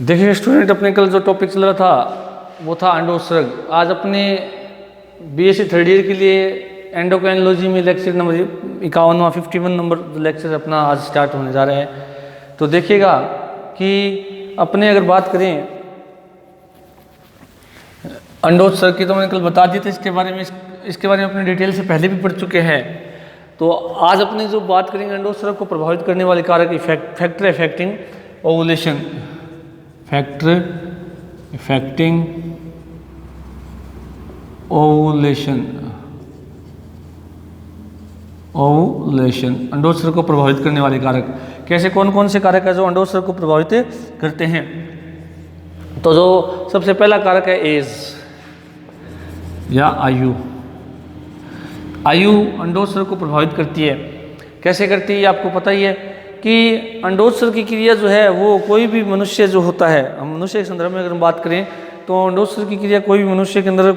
देखिए स्टूडेंट, अपने कल जो टॉपिक चल रहा था वो था अंडोत्सर्ग। आज अपने बीएससी थर्ड ईयर के लिए एंडोक्राइनोलॉजी में लेक्चर नंबर 51वां 51 नंबर लेक्चर अपना आज स्टार्ट होने जा रहा है। तो देखिएगा कि अपने अगर बात करें अंडोत्सर्ग की, तो मैंने कल बता दी थी इसके बारे में अपने डिटेल से पहले भी पढ़ चुके हैं। तो आज अपने जो बात करेंगे अंडोत्सर्ग को प्रभावित करने वाले कारक factor affecting ovulation, factor effecting ovulation, अंडोत्सर्ग को प्रभावित करने वाले कारक कैसे, कौन कौन से कारक है जो अंडोत्सर्ग को प्रभावित करते हैं। तो जो सबसे पहला कारक है एज या आयु। आयु अंडोत्सर्ग को प्रभावित करती है। कैसे करती है आपको पता ही है कि अंडोत्सर्ग की क्रिया जो है वो कोई भी मनुष्य जो होता है, हम मनुष्य के संदर्भ में अगर हम बात करें तो अंडोत्सर्ग की क्रिया कोई भी मनुष्य के अंदर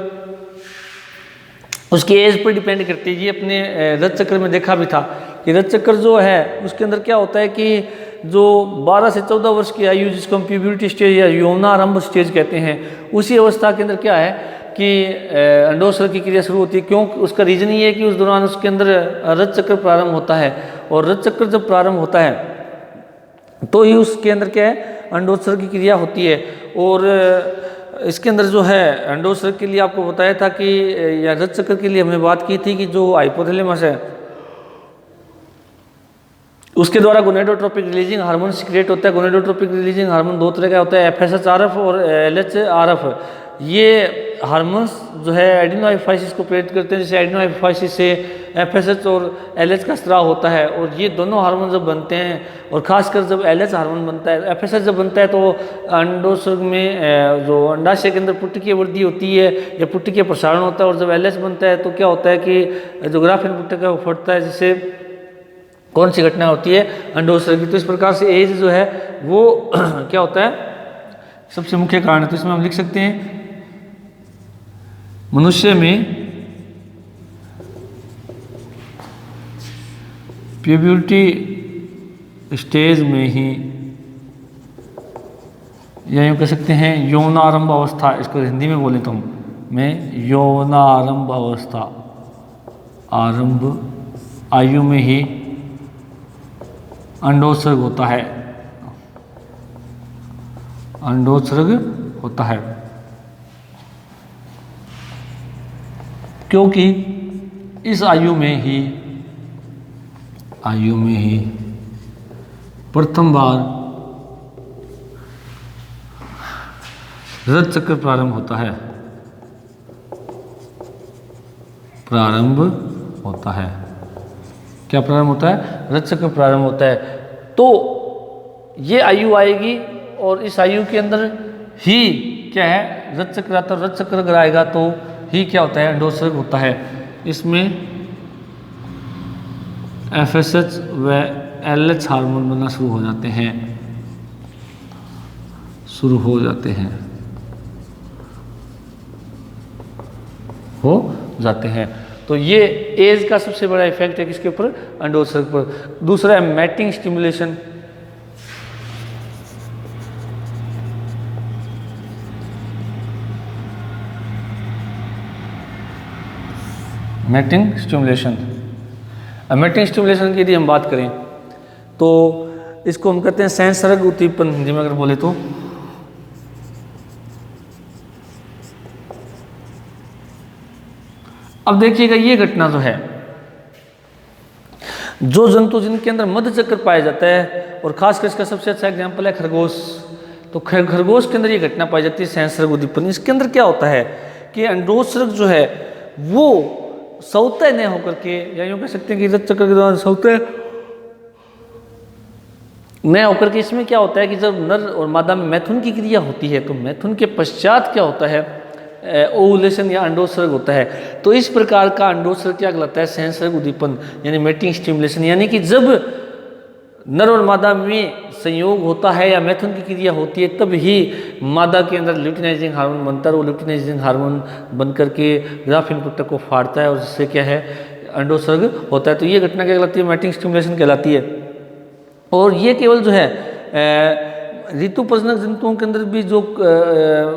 उसकी एज पर डिपेंड करती है। ये अपने रज चक्र में देखा भी था कि रज चक्र जो है उसके अंदर क्या होता है कि जो 12 से 14 वर्ष की आयु, जिसको हम प्यूबर्टी स्टेज या यौवनारंभ स्टेज कहते हैं, उसी अवस्था के अंदर क्या है कि अंडोत्सर्ग की क्रिया शुरू होती है। क्यों? उसका रीजन ये है कि उस दौरान उसके अंदर रज चक्र प्रारंभ होता है, और रज चक्र जब प्रारंभ होता है तो ही उसके अंदर क्या है, अंडोत्सर्ग की क्रिया होती है। और इसके अंदर जो है अंडोत्सर्ग के लिए आपको बताया था कि या रज चक्र के लिए हमने बात की थी कि जो हाइपोथैलेमस है उसके द्वारा गोनेडोट्रोपिक रिलीजिंग हार्मोन सिक्रेट होता है। गोनेडोट्रोपिक रिलीजिंग हार्मोन दो तरह का होता है, एफएसएचआरएफ और एलएचआरएफ। ये हार्मोन्स जो है एडिनोहाइपोफाइसिस को प्रेरित करते हैं, जैसे एडिनोहाइपोफाइसिस से एफएसएच और एलएच का स्राव होता है। और ये दोनों हार्मोन जब बनते हैं, और खासकर जब एलएच हार्मोन बनता है, एफएसएच जब बनता है, तो अंडोत्सर्ग में जो अंडाशय के अंदर पुट्टिकीय वृद्धि होती है या पुट्टिकीय प्रसारण होता है। और जब एलएच बनता है तो क्या होता है कि जो ग्राफिन पुट्टिका फटता है, जिससे कौन सी घटना होती है, अंडोत्सर्ग की। तो इस प्रकार से एज जो है वो क्या होता है, सबसे मुख्य कारण है। तो इसमें हम लिख सकते हैं मनुष्य में प्यूबर्टी स्टेज में ही, या यूँ कह सकते हैं यौवनारंभ अवस्था, इसको हिंदी में बोले तो हम मैं यौवनारंभ अवस्था, आरंभ आयु में ही अंडोत्सर्ग होता है, अंडोत्सर्ग होता है। क्योंकि इस आयु में ही प्रथम बार रज चक्र प्रारंभ होता है, क्या प्रारंभ होता है, रज चक्र प्रारंभ होता है। तो ये आयु आएगी और इस आयु के अंदर ही क्या है, रज चक्र आता है। रज चक्र अगर आएगा तो ही क्या होता है, अंडोत्सर्ग होता है। इसमें एफएसएच व एलएच हार्मोन बनना शुरू हो जाते हैं। तो ये एज का सबसे बड़ा इफेक्ट है किसके ऊपर, अंडोत्सर्ग पर। दूसरा है मैटिंग स्टिमुलेशन। मैटिंग स्टिमुलेशन की यदि हम बात करें तो इसको हम कहते हैं सेंसर्ग उद्दीपन, हिंदी में अगर बोले तो। अब देखिएगा ये घटना जो है, जो जंतु जिनके अंदर मध्य चक्र पाया जाता है, और खासकर इसका सबसे अच्छा एग्जाम्पल है खरगोश। तो खरगोश के अंदर ये घटना पाई जाती है, सेंसर्ग उद्दीपन। इसके अंदर क्या होता है कि अंडोत्सर्ग जो है वो सौतय न होकर के, या यूँ कह सकते हैं कि रज चक्र के दौरान सौतय न होकर के, इसमें क्या होता है कि जब नर और मादा में मैथुन की क्रिया होती है, तो मैथुन के पश्चात क्या होता है, ओवुलेशन या अंडोत्सर्ग होता है। तो इस प्रकार का अंडोत्सर्ग क्या कहलाता है, सेंसर्ग उद्दीपन यानी मैटिंग स्टिमुलेशन। यानी कि जब नर और मादा में संयोग होता है या मैथुन की क्रिया होती है, तब ही मादा के अंदर ल्यूटिनाइजिंग हार्मोन बनता है। वो ल्यूटिनाइजिंग हार्मोन बन करके ग्राफिन पुट्टक को फाड़ता है, और जिससे क्या है, अंडोत्सर्ग होता है। तो ये घटना क्या कहलाती है, मैटिंग स्टिमुलेशन कहलाती है। और ये केवल जो है ऋतु प्रजनक जंतुओं के अंदर भी जो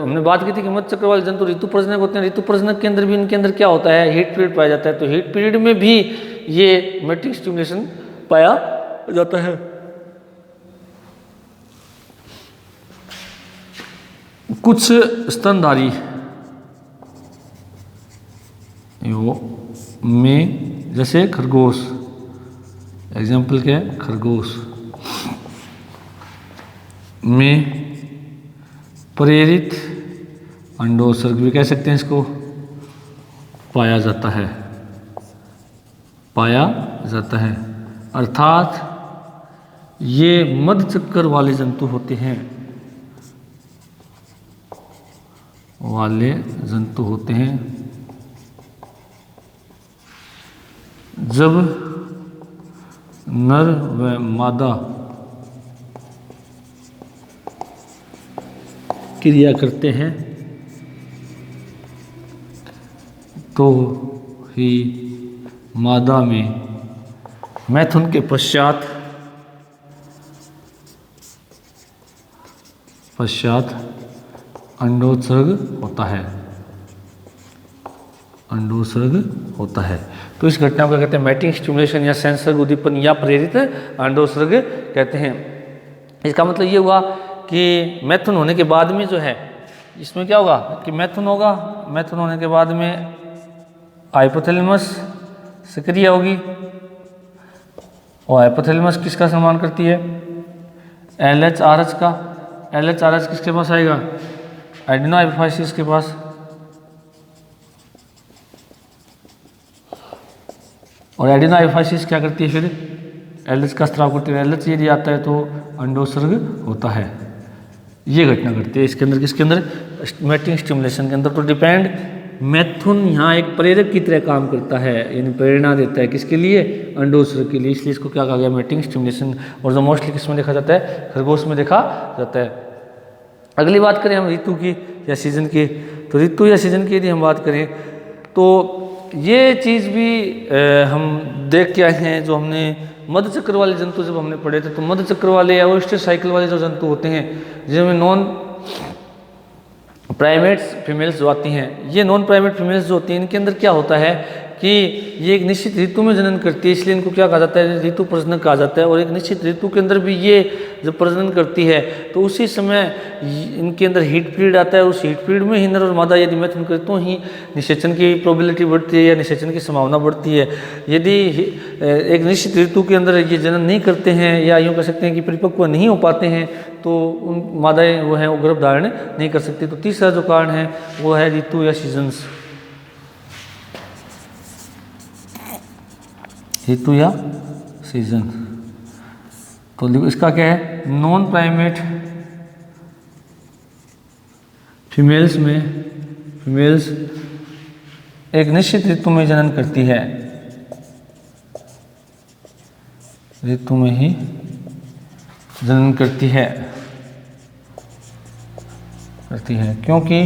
हमने बात की थी कि मध्य चक्र वाले जंतु ऋतु प्रजनक होते हैं, ऋतु प्रजनक के अंदर भी इनके अंदर क्या होता है, हीट पीरियड पाया जाता है। तो हीट पीरियड में भी ये मैटिंग स्टिमुलेशन पाया जाता है। कुछ स्तनधारी में जैसे खरगोश, एग्जाम्पल क्या है, खरगोश में प्रेरित अंडोत्सर्ग भी कह सकते हैं इसको, पाया जाता है, पाया जाता है। अर्थात ये मध्य चक्र वाले जंतु होते हैं, जब नर व मादा क्रिया करते हैं तो ही मादा में मैथुन के पश्चात अंडोत्सर्ग होता है। तो इस घटना को कहते हैं मैटिंग स्टिमुलेशन या सेंसर उद्दीपन या प्रेरित अंडोत्सर्ग कहते हैं। इसका मतलब ये हुआ कि मैथुन होने के बाद में जो है इसमें क्या होगा कि मैथुन होने के बाद में हाइपोथैलेमस सक्रिय होगी, और हाइपोथैलेमस किसका सम्मान करती है, LHRH का। LHRH किसके पास आएगा, एडिनो हाइपोफाइसिस के पास। और एडिनो हाइपोफाइसिस क्या करती है, फिर LH का स्त्राव करती है। LH यदि आता है तो अंडोत्सर्ग होता है। ये घटना करती है इसके अंदर, किसके अंदर, मैटिंग स्टिमुलेशन के अंदर। तो डिपेंड मैथुन यहाँ एक प्रेरक की तरह काम करता है, यानी प्रेरणा देता है किसके लिए, अंडोत्सर्ग के लिए, इसलिए इसको क्या कहा गया, मैटिंग स्टिमुलेशन। और जो मोस्टली किस में देखा जाता है, खरगोश में देखा जाता है। अगली बात करें हम ऋतु की या सीजन की, तो ऋतु या सीजन की यदि हम बात करें तो ये चीज़ भी हम देख के आए हैं, जो हमने मध्य चक्र वाले जंतु जब हमने पढ़े थे, तो मध्य चक्र वाले या ओयस्टर साइकिल वाले जो जंतु होते हैं, जिनमें नॉन प्राइमेट्स फीमेल्स जो आती हैं, ये नॉन प्राइमेट फीमेल्स जो होती हैं, इनके अंदर क्या होता है कि ये एक निश्चित ऋतु में जनन करती है, इसलिए इनको क्या कहा जाता है, ऋतु प्रजनन कहा जाता है। और एक निश्चित ऋतु के अंदर भी ये जब प्रजनन करती है तो उसी समय इनके अंदर हीट पीरियड आता है, उस हीट पीरियड में ही नर और मादा यदि मैथुन करे तो ही निषेचन की प्रोबेबिलिटी बढ़ती है या निषेचन की संभावना बढ़ती है। यदि एक निश्चित ऋतु के अंदर ये जनन नहीं करते हैं या यूँ कह सकते हैं कि परिपक्व नहीं हो पाते हैं, तो उन मादाएँ वो हैं वो गर्भ धारण नहीं कर सकती। तो तीसरा जो कारण है वो है ऋतु या सीजन्स, ऋतु या सीजन। तो इसका क्या है, नॉन प्राइमेट फीमेल्स एक निश्चित ऋतु में जनन करती है, ऋतु में ही जनन करती है क्योंकि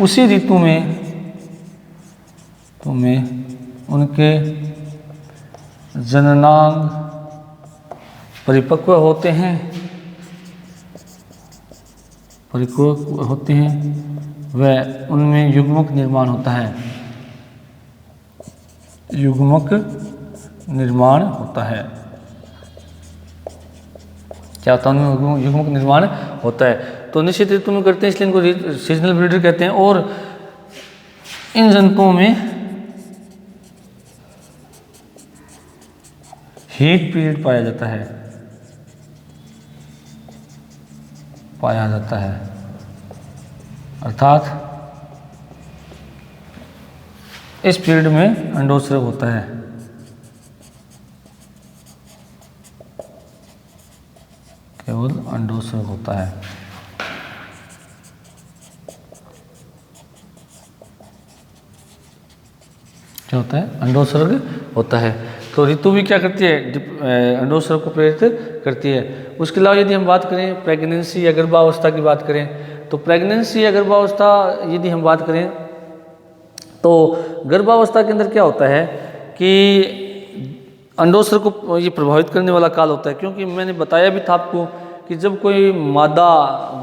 उसी ऋतु में उनके जननांग परिपक्व होते हैं, व उनमें युग्मक निर्माण होता है, क्या होता है, उनमें युग्मक निर्माण होता है। तो निश्चित ऋतु में करते हैं, इसलिए इनको सीजनल ब्रीडर कहते हैं। और इन जंतुओं में हीट पीरियड पाया जाता है, अर्थात इस पीरियड में अंडोत्सर्ग होता है। केवल अंडोत्सर्ग होता है। क्या होता है, अंडोत्सर्ग होता है। तो ऋतु भी क्या करती है, अंडोत्सर्ग को प्रेरित करती है। उसके अलावा यदि हम बात करें प्रेगनेंसी या गर्भावस्था की बात करें, तो प्रेगनेंसी या गर्भावस्था यदि हम बात करें तो गर्भावस्था के अंदर क्या होता है कि अंडोत्सर्ग को ये प्रभावित करने वाला काल होता है, क्योंकि मैंने बताया भी था आपको कि जब कोई मादा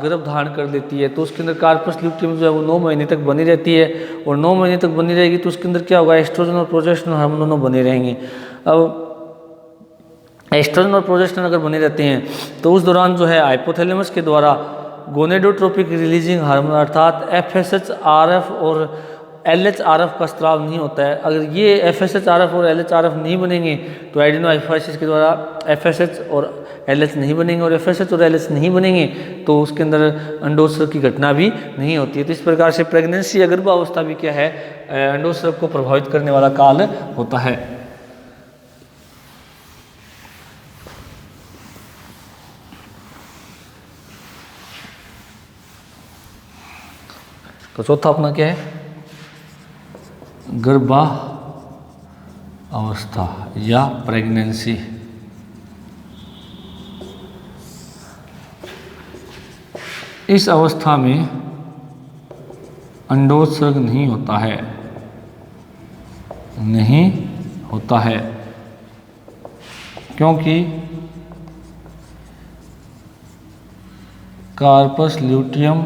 गर्भ धारण कर लेती है तो उसके अंदर कार्पस ल्यूटियम जो है वो 9 महीने तक बनी रहती है, और 9 महीने तक बनी रहेगी तो उसके अंदर क्या होगा, एस्ट्रोजन और प्रोजेस्टेरोन हार्मोन दोनों बने रहेंगे। अब एस्ट्रोजन और प्रोजेस्टेरोन अगर बने रहते हैं तो उस दौरान जो है हाइपोथैलेमस के द्वारा गोनेडोट्रोपिक रिलीजिंग हार्मोन अर्थात एफएसएच, आरएफ और एलएचआरएफ का स्त्राव नहीं होता है। अगर ये एफएसएच-आरएफ और एलएचआरएफ नहीं बनेंगे तो एडिनोहाइपोफाइसिस के द्वारा एफएसएच और एलएच नहीं बनेंगे, और एफएसएच और एलएच नहीं बनेंगे तो उसके अंदर अंडोत्सर्ग की घटना भी नहीं होती है। तो इस प्रकार से प्रेगनेंसी या गर्भावस्था भी क्या है, अंडोत्सर्ग को प्रभावित करने वाला काल होता है। तो चौथा अपना क्या है, गर्भावस्था या प्रेगनेंसी। इस अवस्था में अंडोत्सर्ग नहीं होता है, नहीं होता है, क्योंकि कार्पस ल्यूटियम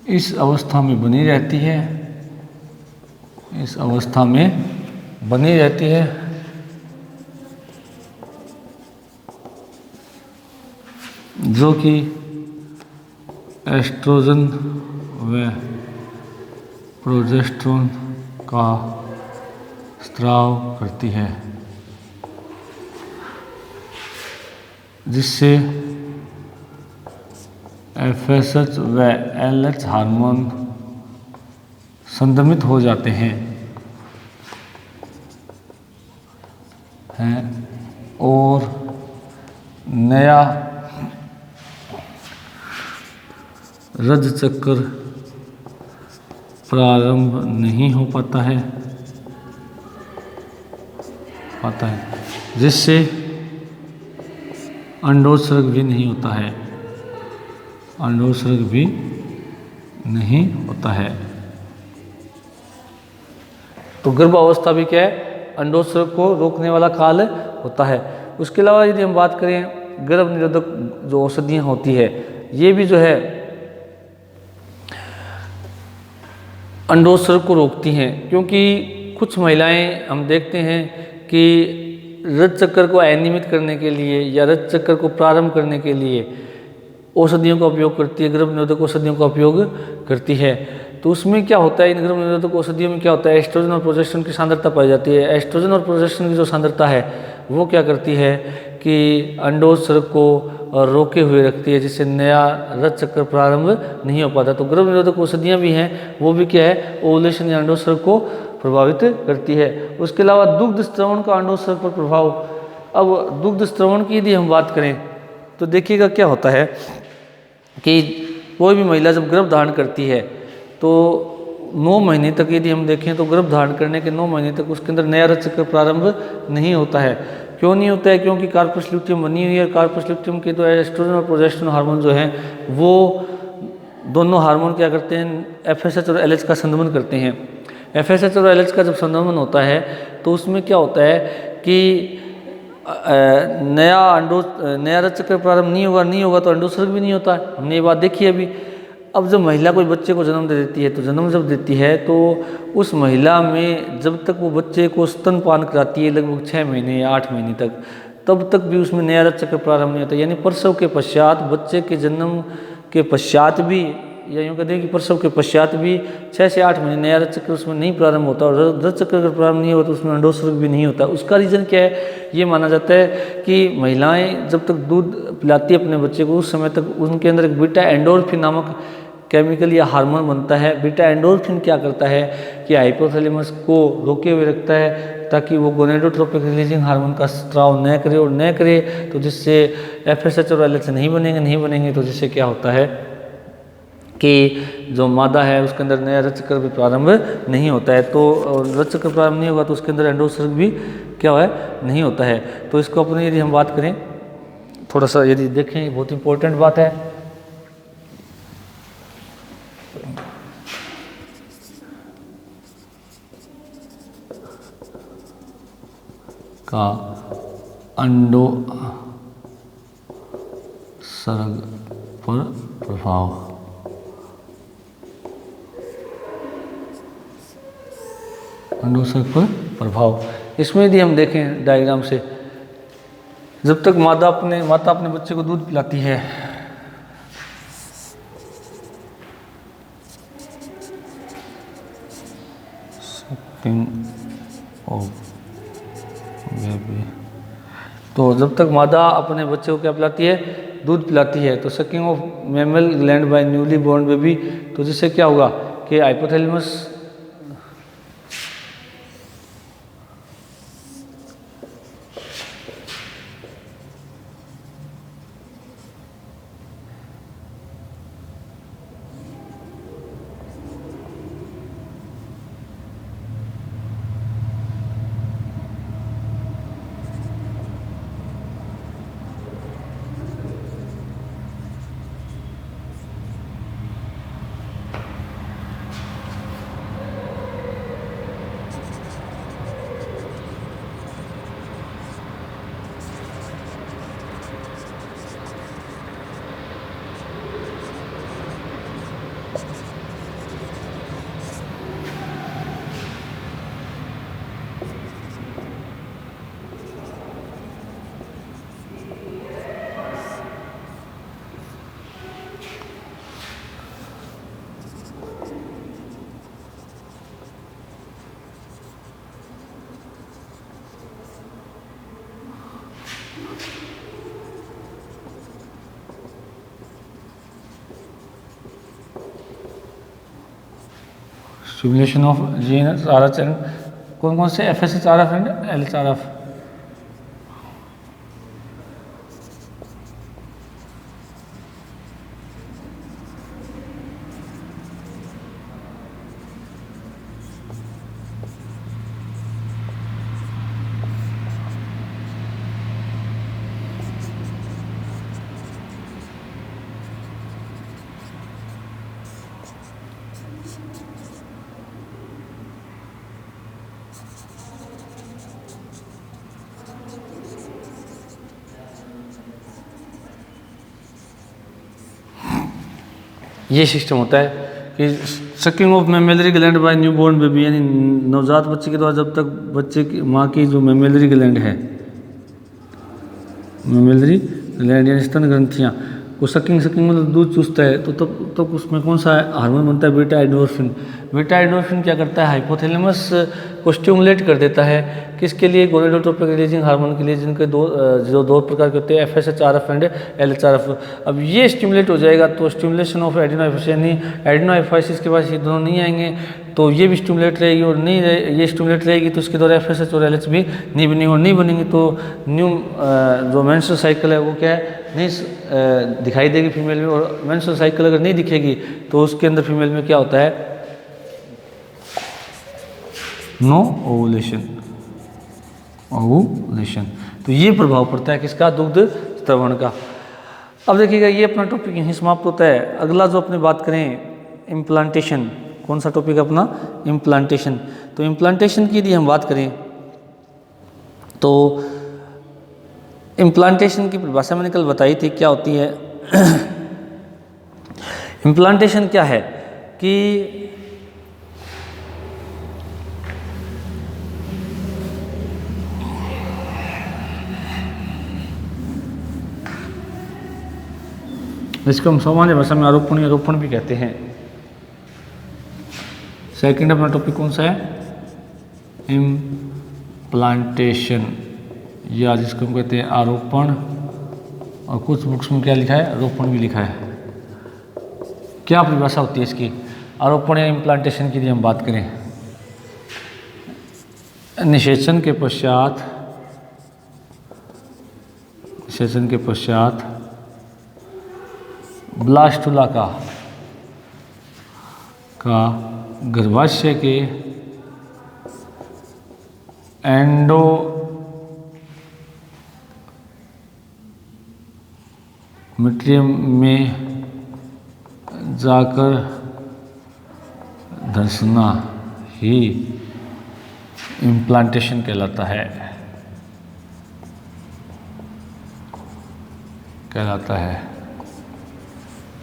इस अवस्था में बनी रहती है, इस अवस्था में बनी रहती है, जो कि एस्ट्रोजन व प्रोजेस्टेरोन का स्त्राव करती है, जिससे एफएसएच व एलएच हार्मोन संदमित हो जाते हैं और नया रज चक्र प्रारंभ नहीं हो पाता है, जिससे अंडोत्सर्ग भी नहीं होता है, अंडोत्सर्ग भी नहीं होता है। तो गर्भावस्था भी क्या है, अंडोत्सर्ग को रोकने वाला काल होता है। उसके अलावा यदि हम बात करें गर्भ निरोधक जो औषधियाँ होती है, ये भी जो है अंडोत्सर्ग को रोकती हैं, क्योंकि कुछ महिलाएं हम देखते हैं कि रज चक्र को अनियमित करने के लिए या रज चक्र को प्रारंभ करने के लिए औषधियों का उपयोग करती है, गर्भ निरोधक औषधियों का उपयोग करती है। तो उसमें क्या होता है, इन गर्भ निरोधक औषधियों में क्या होता है, एस्ट्रोजन और प्रोजेस्टेरोन की सांद्रता पाई जाती है। एस्ट्रोजन और प्रोजेस्टेरोन की जो सांद्रता है वो क्या करती है कि अंडोत्सर्ग को रोके हुए रखती है, जिससे नया रज चक्र प्रारंभ नहीं हो पाता। तो गर्भ निरोधक औषधियाँ भी हैं, वो भी क्या है, ओवुलेशन या अंडोत्सर्ग को प्रभावित करती है। उसके अलावा दुग्ध स्त्रवण का अंडोत्सर्ग पर प्रभाव। अब दुग्ध स्त्रवण की यदि हम बात करें तो देखिएगा क्या होता है कि कोई भी महिला जब गर्भ धारण करती है तो 9 महीने तक यदि हम देखें तो गर्भ धारण करने के 9 महीने तक उसके अंदर नया रज चक्र प्रारंभ नहीं होता है। क्यों नहीं होता है, क्योंकि कार्पस ल्यूटियम बनी हुई है। कार्पस ल्यूटियम के तो एस्ट्रोजन और प्रोजेस्टेरोन हार्मोन जो हैं वो दोनों हार्मोन क्या करते हैं, एफएसएच और एलएच का संदमन करते हैं। एफएसएच और एलएच का जब संदमन होता है तो उसमें क्या होता है कि नया रज चक्र प्रारंभ नहीं होगा तो अंडोत्सर्ग भी नहीं होता है। हमने ये बात देखी है अभी। अब जब महिला कोई बच्चे को जन्म दे देती है तो जन्म जब देती है तो उस महिला में जब तक वो बच्चे को स्तनपान कराती है लगभग 6 महीने या 8 महीने तक, तब तक भी उसमें नया रज चक्र प्रारंभ नहीं होता। यानी प्रसव के पश्चात, बच्चे के जन्म के पश्चात भी, या यूँ कहते हैं कि प्रसव के पश्चात भी 6 से 8 महीने नया रज चक्र उसमें नहीं प्रारंभ होता, और रज चक्र अगर प्रारंभ नहीं होता तो उसमें अंडोत्सर्ग भी नहीं होता। उसका रीज़न क्या है, ये माना जाता है कि महिलाएं जब तक दूध पिलाती है अपने बच्चे को उस समय तक उनके अंदर एक बीटा एंडोर्फिन नामक केमिकल या हार्मोन बनता है। बीटा एंडोर्फिन क्या करता है कि हाइपोथैलेमस को रोके हुए रखता है ताकि वो गोनेडोट्रोपिक रिलीजिंग हार्मोन का स्त्राव न करे, और न करे तो जिससे एफएसएच और एलएच नहीं बनेंगे तो जिससे क्या होता है कि जो मादा है उसके अंदर नया रज चक्र भी प्रारंभ नहीं होता है। तो रज चक्र प्रारंभ नहीं होगा तो उसके अंदर अंडोत्सर्ग भी क्या है, नहीं होता है। तो इसको अपने यदि हम बात करें थोड़ा सा यदि देखें, बहुत इंपॉर्टेंट बात है। का अंडो सर्ग पर प्रभाव। अंडोत्सर्ग पर प्रभाव, इसमें यदि हम देखें डायग्राम से, जब तक माता अपने बच्चे को दूध पिलाती है, तो जब तक मादा अपने बच्चे को क्या पिलाती है, दूध पिलाती है, तो sucking of mammal gland by newly born baby, तो जिससे क्या होगा कि हाइपोथैलेमस स्टिमुलेशन ऑफ जीएनएस आरएच एंड कौन कौन से एफएसएचआरएफ एंड एलएचआरएफ। ये सिस्टम होता है कि sucking of mammary gland by newborn baby, यानी नवजात बच्चे के द्वारा जब तक बच्चे की माँ की जो मेमेलरी ग्लैंड है, मेमेलरी ग्लैंड यानी स्तन ग्रंथियाँ, वो सकिंग मतलब दूध चूसता है, तो तब उसमें कौन सा हार्मोन बनता है, बीटा एंडोर्फिन। बीटा एंडोर्फिन क्या करता है, हाइपोथैलेमस को स्टिमुलेट कर देता है, किसके लिए, गोनेडोट्रोपिक रिलीजिंग हार्मोन के लिए, जिनके दो प्रकार के होते हैं, एफएसएचआरएफ एंड एलएचआरएफ। अब ये स्टिमुलेट हो जाएगा तो स्टिमुलेशन ऑफ एडिनोएफाइसिस, यानी एडिनोएफाइसिस के पास ये दोनों नहीं आएंगे, तो ये भी स्टिमुलेट रहेगी, और नहीं ये स्टिमुलेट रहेगी तो इसके द्वारा एफएसएच और एलएच भी नहीं बनेंगे, और नहीं बनेंगे तो न्यू जो मेंस्ट्रुअल साइकिल है वो क्या है, नहीं दिखाई देगी फीमेल में, और मेंस्ट्रुअल साइकिल अगर नहीं दिखेगी तो उसके अंदर फीमेल में क्या होता है, नो ओवुलेशन। तो ये प्रभाव पड़ता है किसका, दुग्ध स्त्रवण का। अब देखिएगा ये अपना टॉपिक यहीं समाप्त होता है। अगला जो अपने बात करें इम्प्लांटेशन, कौन सा टॉपिक अपना, इम्प्लांटेशन। तो इम्प्लांटेशन की यदि हम बात करें तो इम्प्लांटेशन की परिभाषा मैंने कल बताई थी क्या होती है। इम्प्लांटेशन क्या है कि इसको हम सामान्य भाषा में आरोपण भी कहते हैं। सेकंड अपना टॉपिक कौन सा है, इम्प्लांटेशन, या जिसको हम कहते हैं आरोपण, और कुछ बुक्स में क्या लिखा है, आरोपण भी लिखा है। क्या परिभाषा होती है इसकी, आरोपण या इम्प्लांटेशन की यदि हम बात करें, निषेचन के पश्चात ब्लास्टुला का गर्भाशय के एंडोमेट्रियम में जाकर धंसना ही इम्प्लांटेशन कहलाता है। कहलाता है।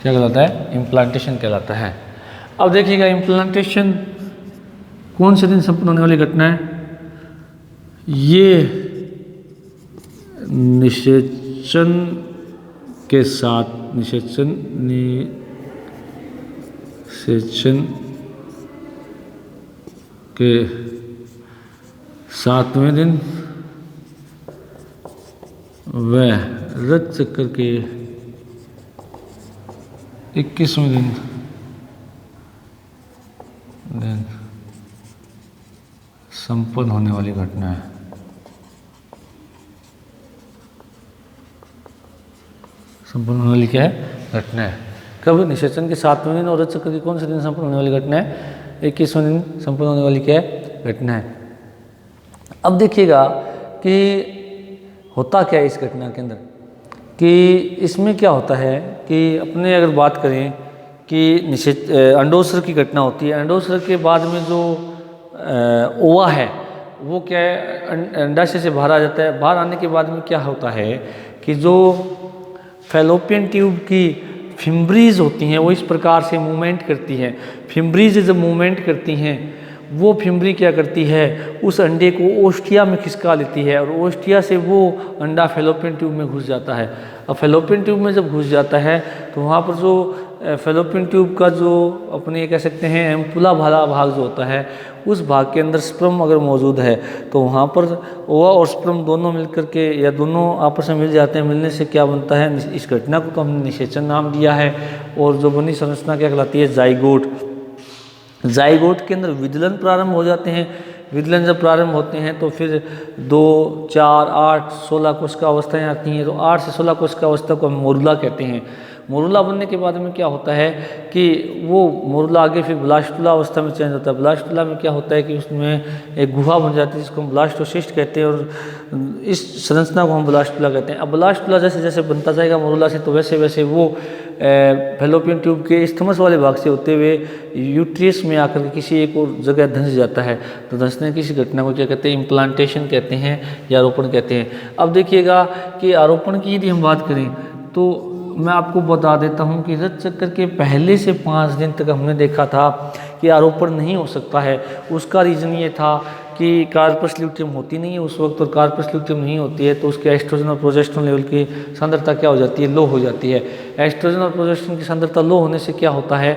क्या कहलाता है? इम्प्लांटेशन कहलाता है। अब देखिएगा इम्प्लांटेशन कौन से दिन संपन्न होने वाली घटना है? ये निषेचन के साथ निषेचन के 7वें दिन व रज चक्र के 21वें दिन संपन्न होने वाली घटना है। संपन्न होने वाली क्या है? घटना है। कब? निषेचन के 7वें दिन और रज चक्र की कौन से दिन संपन्न होने वाली घटना है? 21वें दिन संपन्न होने वाली क्या है? घटना है। अब देखिएगा कि होता क्या है इस घटना के अंदर, कि इसमें क्या होता है कि अपने अगर बात करें कि अंडोत्सर्ग की घटना होती है। अंडोत्सर्ग के बाद में जो ओवा है वो क्या है? अंडाशय से बाहर आ जाता है। बाहर आने के बाद में क्या होता है कि जो फैलोपियन ट्यूब की फिम्ब्रीज होती हैं वो इस प्रकार से मूवमेंट करती हैं। फिम्ब्रीज जब मूवमेंट करती हैं, वो फिम्ब्री क्या करती है? उस अंडे को ओस्टिया में खिसका लेती है और ओस्टिया से वो अंडा फैलोपियन ट्यूब में घुस जाता है। अब फैलोपियन ट्यूब में जब घुस जाता है तो वहाँ पर जो फैलोपियन ट्यूब का जो अपने कह सकते हैं एम्पुला वाला भाग जो होता है, उस भाग के अंदर स्पर्म अगर मौजूद है तो वहाँ पर ओवा और स्पर्म दोनों मिलकर के या दोनों आपस में मिल जाते हैं। मिलने से क्या बनता है? इस घटना को तो हमने निषेचन नाम दिया है। और जो बनी संरचना क्या कहलाती है? जाइगोट। जाइगोट के अंदर विदलन प्रारंभ हो जाते हैं। विदलन जब प्रारंभ होते हैं तो फिर 2, 4, 8, 16 कोशिका अवस्थाएँ आती हैं। तो 8 से 16 कोशिका अवस्था को हम मोरुला कहते हैं। मोरुला बनने के बाद में क्या होता है कि वो मोरुला आगे फिर ब्लास्टुला अवस्था में चेंज होता है। ब्लास्टुला में क्या होता है कि उसमें एक गुहा बन जाती है जिसको हम ब्लास्टोसिस्ट कहते हैं और इस संरचना को हम ब्लास्टुला कहते हैं। अब ब्लास्टुला जैसे जैसे बनता जाएगा मोरुला से, तो वैसे वैसे वो फैलोपियन ट्यूब के स्थमस वाले भाग से होते हुए यूट्रियस में आकर के किसी एक और जगह धंस जाता है। तो धंसने की इस घटना को क्या कहते हैं? इम्प्लांटेशन कहते हैं या आरोपण कहते हैं। अब देखिएगा कि आरोपण की यदि हम बात करें तो मैं आपको बता देता हूं कि रज चक्र के पहले से 5 दिन तक हमने देखा था कि आरोपण नहीं हो सकता है। उसका रीज़न ये था कि कार्पस ल्यूटियम होती नहीं है उस वक्त, और कार्पस ल्यूटियम नहीं होती है तो उसके एस्ट्रोजन और प्रोजेस्टेरोन लेवल की सांद्रता क्या हो जाती है? लो हो जाती है। एस्ट्रोजन और प्रोजेस्टेरोन की सांद्रता लो होने से क्या होता है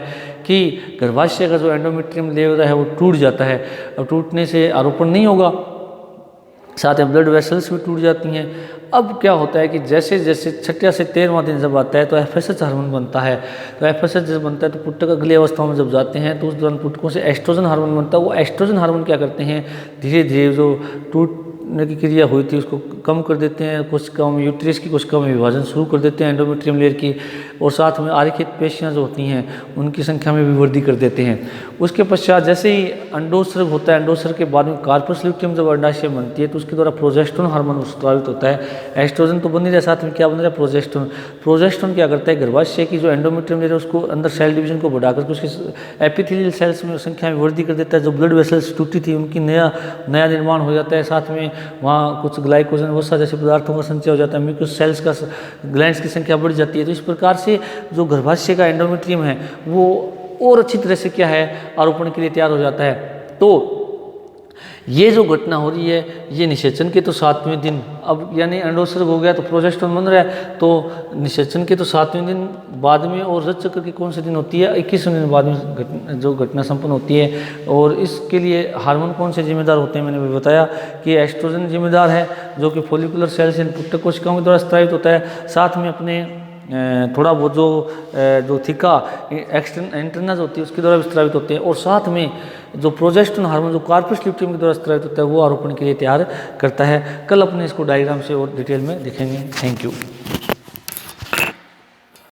कि गर्भाशय का जो एंडोमेट्रियम लेवल है वो टूट जाता है। और टूटने से आरोपण नहीं होगा, साथ में ब्लड वेसल्स भी टूट जाती हैं। अब क्या होता है कि जैसे जैसे 6 से 13वां दिन जब आता है तो एफएसएच हार्मोन बनता है। तो एफएसएच जब बनता है तो पुटक अगली अवस्थाओं में जब जाते हैं तो उस दौरान पुटकों से एस्ट्रोजन हार्मोन बनता है। वो एस्ट्रोजन हार्मोन क्या करते हैं? धीरे धीरे जो टूटने की क्रिया हुई थी उसको कम कर देते हैं। कोशिकाओं में यूट्रियस की कोशिकाओं में विभाजन शुरू कर देते हैं एंडोमेट्रियम लेयर की, और साथ में आरेखित पेशियाँ जो होती हैं उनकी संख्या में भी वृद्धि कर देते हैं। उसके पश्चात जैसे ही अंडोत्सर्ग होता है, अंडोत्सर्ग के बाद में कार्पस ल्यूटियम जब अंडाशय बनती है तो उसके द्वारा प्रोजेस्टेरोन हार्मोन स्रावित होता है। एस्ट्रोजन तो बन नहीं रहा, साथ में क्या बन रहा है? प्रोजेस्टेरोन। प्रोजेस्टेरोन क्या करता है? गर्भाशय की जो एंडोमेट्रियम लेयर है उसको अंदर सेल डिवीजन को बढ़ा करके उसके एपिथेलियल सेल्स में संख्या में वृद्धि कर देता है। जो ब्लड वेसल्स टूटी थी उनकी नया निर्माण हो जाता है। साथ में वहाँ कुछ ग्लाइकोजन वसा जैसे पदार्थों का संचय हो जाता है। म्यूकस सेल्स का ग्लैंड्स की संख्या बढ़ जाती है। तो इस प्रकार से जो गर्भाशय का एंडोमेट्रियम है वो और अच्छी तरह से क्या है? आरोपण के लिए तैयार हो जाता है। तो ये जो घटना हो रही है ये निषेचन के तो 7वें दिन, अब यानी अंडोत्सर्ग हो गया तो प्रोजेस्टेरोन बन रहा है, तो निषेचन के तो 7वें दिन बाद में, और रज चक्र की कौन से दिन होती है? 21वें दिन बाद में जो घटना संपन्न होती है। और इसके लिए हार्मोन कौन से जिम्मेदार होते हैं? मैंने भी बताया कि एस्ट्रोजन जिम्मेदार है जो कि फोलिकुलर सेल्स इन पुटक कोशिकाओं के द्वारा स्रावित होता है। साथ में अपने थोड़ा वो जो थिका एंटरनस होती है उसके द्वारा स्रावित होते हैं। और साथ में जो प्रोजेस्टेरोन हार्मोन जो कार्पस ल्यूटियम के द्वारा स्रावित होता है वो आरोपण के लिए तैयार करता है। कल अपने इसको डायग्राम से और डिटेल में देखेंगे। Thank you.